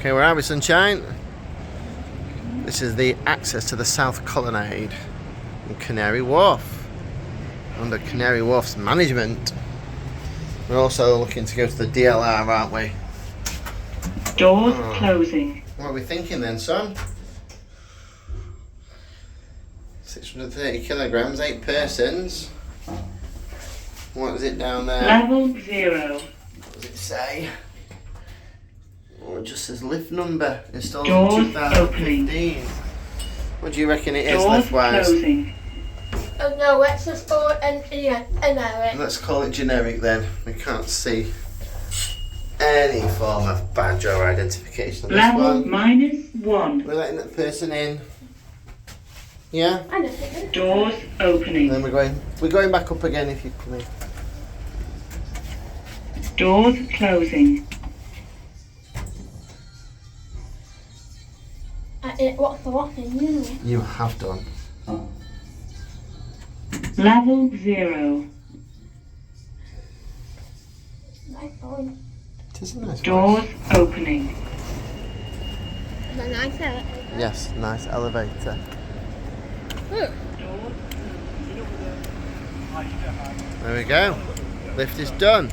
Okay, where are we, sunshine? This is the access to the South Colonnade in Canary Wharf. Under Canary Wharf's management. We're also looking to go to the DLR, aren't we? Doors closing. What are we thinking then, son? 630 kilograms, 8 persons. What is it down there? Level 0. What does it say? Oh, it just says lift number. Installed Doors in 2015. What do you reckon it is Doors lift-wise? closing. Oh no, let's just go and generic. Let's call it generic then. We can't see any form of badge or identification on this Level one. -1. We're letting that person in. Yeah? I don't think Doors opening. Then we're going back up again if you come in. Doors closing. what's the what thing, you know? You have done. Level 0. Nice going. It is a nice Doors place. opening. Is that nice out? Yes, nice elevator. There we go. Lift is done.